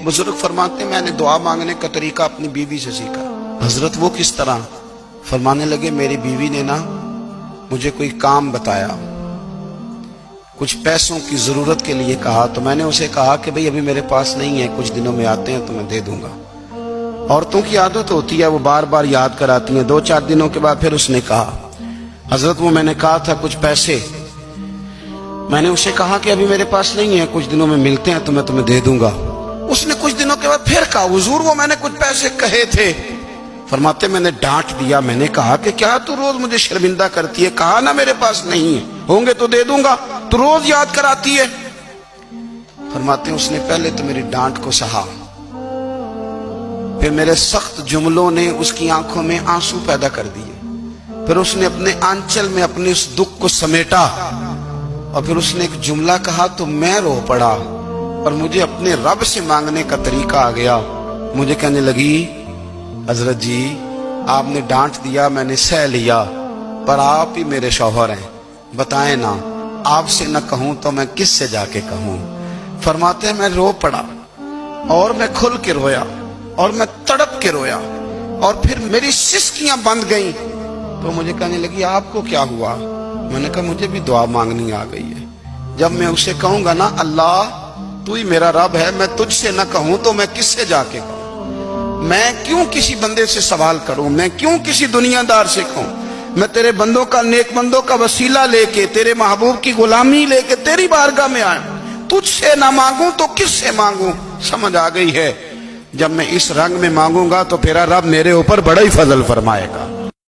بزرگ فرماتے ہیں میں نے دعا مانگنے کا طریقہ اپنی بیوی سے سیکھا۔ حضرت وہ کس طرح؟ فرمانے لگے میری بیوی نے نا مجھے کوئی کام بتایا، کچھ پیسوں کی ضرورت کے لیے کہا، تو میں نے اسے کہا کہ بھئی ابھی میرے پاس نہیں ہے، کچھ دنوں میں آتے ہیں تو میں دے دوں گا۔ عورتوں کی عادت ہوتی ہے وہ بار بار یاد کراتی ہیں۔ 2-4 دنوں کے بعد پھر اس نے کہا حضرت وہ میں نے کہا تھا کچھ پیسے، میں نے اسے کہا کہ ابھی میرے پاس نہیں ہے، کچھ دنوں میں ملتے ہیں تو میں تمہیں دے دوں گا۔ اس نے کچھ دنوں کے بعد پھر کہا حضور وہ میں نے کچھ پیسے کہے تھے۔ فرماتے میں نے ڈانٹ دیا، میں نے کہا کہ کیا تو روز مجھے شرمندہ کرتی ہے، کہا نا میرے پاس نہیں ہے، ہوں گے تو دے دوں گا، تو روز یاد کراتی ہے۔ فرماتے ہیں اس نے پہلے تو میری ڈانٹ کو سہا، پھر میرے سخت جملوں نے اس کی آنکھوں میں آنسو پیدا کر دیے، پھر اس نے اپنے آنچل میں اپنے اس دکھ کو سمیٹا، اور پھر اس نے ایک جملہ کہا تو میں رو پڑا، اور مجھے اپنے رب سے مانگنے کا طریقہ آ گیا۔ مجھے کہنے لگی حضرت جی آپ نے ڈانٹ دیا، میں نے سہ لیا، پر آپ ہی میرے شوہر ہیں، بتائیں نا آپ سے نہ کہوں تو میں کس سے جا کے کہوں۔ فرماتے ہیں میں رو پڑا، اور میں کھل کے رویا، اور میں تڑپ کے رویا، اور پھر میری سسکیاں بند گئیں۔ تو مجھے کہنے لگی آپ کو کیا ہوا؟ میں نے کہا مجھے بھی دعا مانگنی آ گئی ہے۔ جب میں اسے کہوں گا نا اللہ تو ہی میرا رب ہے، میں تجھ سے نہ کہوں تو میں کس سے جا کے کہوں؟ میں کیوں کسی بندے سے سوال کروں؟ میں کیوں کسی دنیا دار سے کہوں؟ میں تیرے بندوں کا، نیک بندوں کا وسیلہ لے کے، تیرے محبوب کی غلامی لے کے تیری بارگاہ میں آیا، تجھ سے نہ مانگوں تو کس سے مانگوں؟ سمجھ آ گئی ہے؟ جب میں اس رنگ میں مانگوں گا تو پھر رب میرے اوپر بڑا ہی فضل فرمائے گا۔